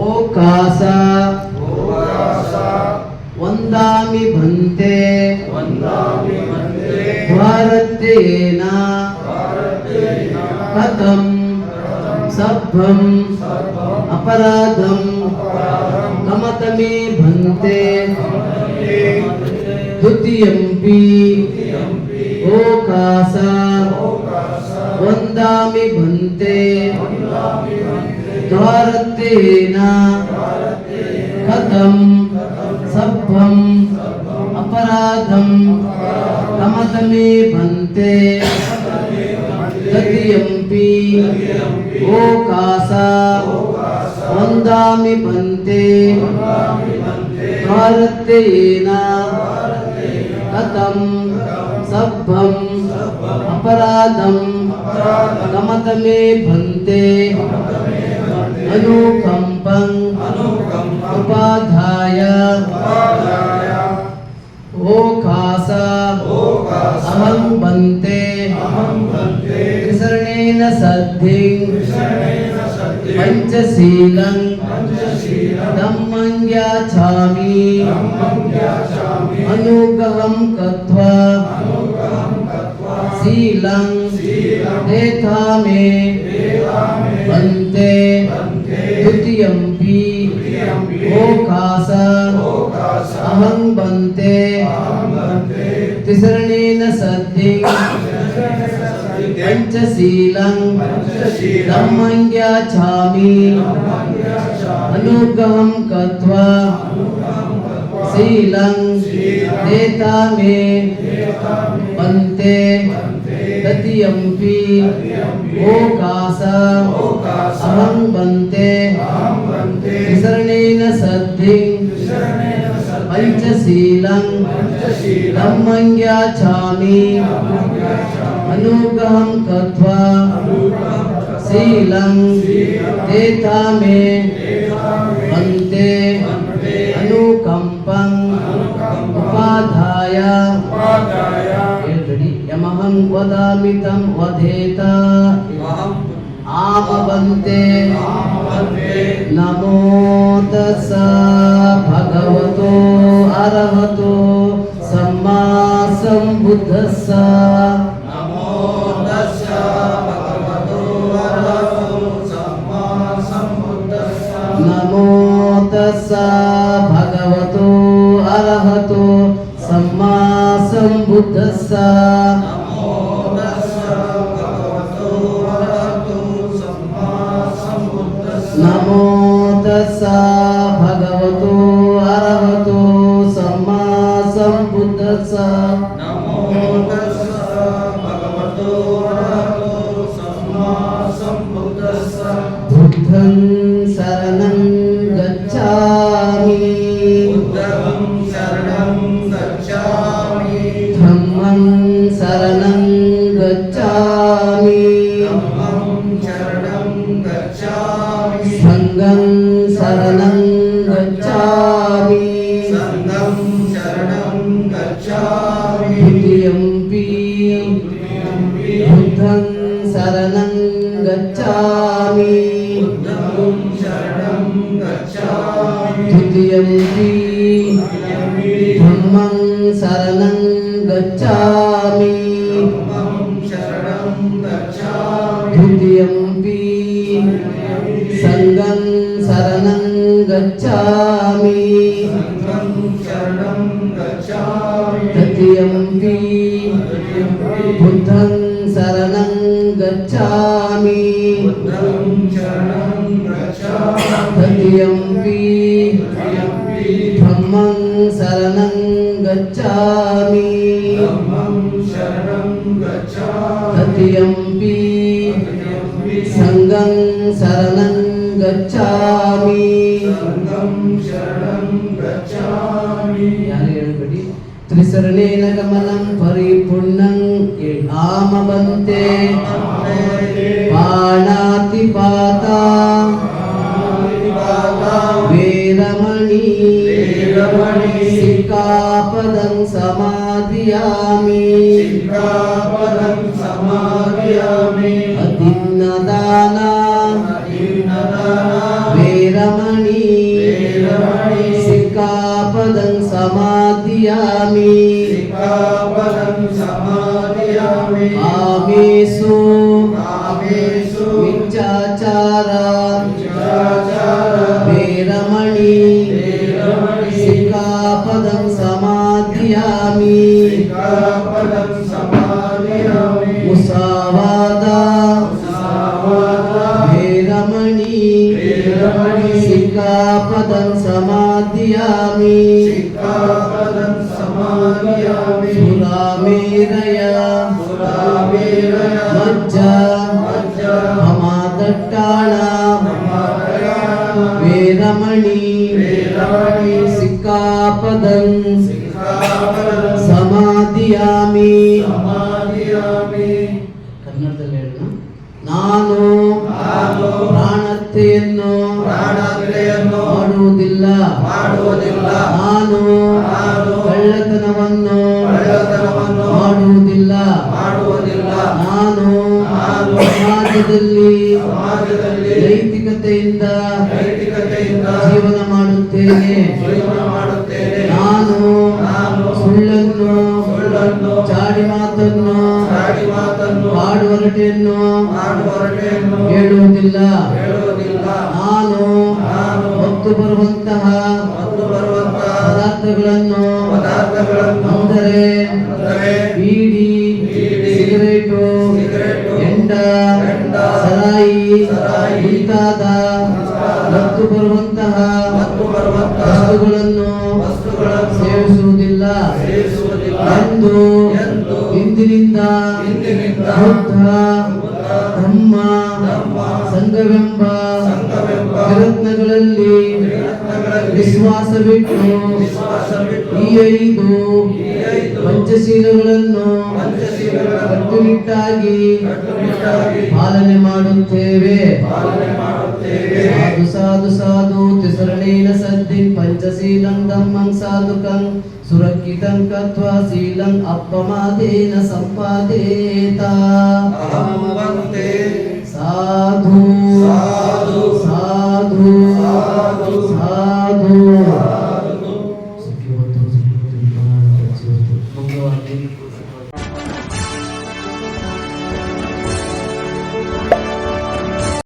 ओकास वंदामि भन्ते भारतेन कथं सभ्यम् अपराधं कमतमे भन्ते द्वितीयंपि ओकास वंदामि भन्ते भारतेन कथं सभ्यम् अपराधं कमतमे भन्ते तृतीयंपि ओकास वंदामि भन्ते भारतेन कथं सभ्यम् अपराधं कमतमे भन्ते अनुकंपं उपाधाय ओकास अहं भन्ते त्रिसरणेन सद्धिं पंचशीलं धम्मं याचामि अनुग्रहं कृत्वा शीलं देथा मे भन्ते द्वितीयंपि ओकास अहं भन्ते त्रिसरणेन सद्धिं पंचशीलं धम्मं याचामि अनुग्रहं कृत्वा शीलं देता मे भन्ते तृतीयंपि ओकास अहं भन्ते त्रिसरणेन सद्धिं पंचशीलं धम्मं याचामि अनुग्रहं कृत्वा शीलं देता मे भन्ते अनुकंपं उपाधाय यमहं वदामि तं वदेत आमवन्ते नमो तस्सा भगवतो अरहतो सम्मा सम्बुद्धस्सा नमो तस्सा भगवतो अरहतो सम्मा सम्बुद्धस्सा नमो तस्सा भगवतो अरहतो सम्मा सम्बुद्धस्सा नमो तस्सा भगवतो अरहतो सम्मा सम्बुद्धस्सा नमो तस्सा भगवतो अरहतो सम्मा सम्बुद्धस्सा नमो तस्सा भगवतो अरहतो सम्मा सम्बुद्धस्सा बुद्धं शरणं गच्छामि बुद्धं शरणं गच्छामि धम्मं शरणं गच्छामि धम्मं शरणं गच्छामि संघं शरणं गच्छामि संघं शरणं गच्छामि द्वितीयंपि बुद्धं शरणं गच्छामि बुद्धं शरणं गच्छामि द्वितीयंपि धम्मं शरणं गच्छामि धम्मं शरणं गच्छामि द्वितीयंपि संघं शरणं गच्छामि संघं शरणं गच्छामि तृतीयंपि बुद्धं शरणं गच्छामि बुद्धं शरणं गच्छामि तृतीयंपि धम्मं शरणं गच्छामि धम्मं शरणं गच्छामि तृतीयंपि संघं शरणं गच्छामि संघं शरणं गच्छामि यार ಹೇಳ್ಬೇಡಿ त्रिसरणेन कमलं परिपूर्णं आमवन्ते पाणातिपाता वेरमणि सिक्खापदं समादियामि अतिन्नदाना वेरमणि समादियामि सिक्खापदं समादयामि कामेषु कामेषु मिथ्याचारा मिथ्याचारं वेरमणि वेरमणि सिक्खापदं समादियामि सिक्खापदं समादयामि मुसावादा मुसावादा वेरमणि वेरमणि सिक्खापदं समादियामि सिक्खापदं समादयामि सुरामेरय सुरामेरय मज्जा मज्जा अमादट्टाण समादयामि वेरमणि वेरमणि सिक्खापदं सिक्खापदं समादियामि समादयामि ಕನ್ನಡದಲ್ಲಿ ಹೇಳೋಣ. ನಾನು ನಾನು ಪ್ರಾಣಹತ್ಯೆಯನ್ನು ಪ್ರಾಣಹತ್ಯೆಯನ್ನು ಮಾಡುವುದಿಲ್ಲ ಮಾಡುವುದಿಲ್ಲ ನಾನು ನಾನು ಕಳ್ಳತನವನ್ನು ಕಳ್ಳತನವನ್ನು ಮಾಡುವುದಿಲ್ಲ ಮಾಡುವುದಿಲ್ಲ ನಾನು ನಾನು ಸಮಾಜದಲ್ಲಿ ಸಮಾಜದಲ್ಲಿ ನೈತಿಕತೆಯಿಂದ ನೈತಿಕತೆಯಿಂದ ಜೀವನ ಮಾಡುತ್ತೇನೆ ಜೀವನ ಮಾಡುತ್ತೇನೆ ನಾನು ಸುಳ್ಳನ್ನು ಸುಳ್ಳನ್ನು ಚಾಡಿ ಮಾತನ್ನು ಚಾಡಿ ಮಾತನ್ನು ಆಡುವರಟೆಯನ್ನು ಮಾಡುವವರೆಯನ್ನು ಹೇಳುವುದಿಲ್ಲ ಹೇಳುವುದಿಲ್ಲ ನಾನು ಮತ್ತು ಬರುವಂತಹ ಮತ್ತು ಬರುವಂತಹ ಪದಾರ್ಥಗಳನ್ನು ಅಂದರೆ ಬೀಡಿ ಸಿಗರೇಟು ಎಂಡ ಸರಾಯಿ ಮುಂತಾದ ಮತ್ತು ಬರುವಂತಹ ವಸ್ತುಗಳನ್ನು ಸೇವಿಸುವುದಿಲ್ಲ ಎಂದು ಇಂದಿನಿಂದ ಬುದ್ಧ ಧಮ್ಮ ಸಂಘವೆಂಬ ಪ್ರಯತ್ನಗಳಲ್ಲಿ ವಿಶ್ವಾಸವಿಟ್ಟು ಈ 5 ಪಂಚಶೀಲಗಳನ್ನು ಕಟ್ಟುನಿಟ್ಟಾಗಿ ಪಾಲನೆ ಮಾಡುತ್ತೇವೆ. ಸಾಧು ಸಾಧು ಸಾಧು ತಿಸರಣೇನ ಸದ್ದಿಂ ಪಂಚಶೀಲಂ ಧಮ್ಮಂ ಸಾಧುಕಂ ಸುರಕ್ಷಿತಂ ಕತ್ವಾ ಶೀಲಂ ಅಪ್ಪಮಾದೇನ ಸಂಪಾದೇತ. ಸಾಧು ಸಾಧು ಸಾಧು ಸಾಧು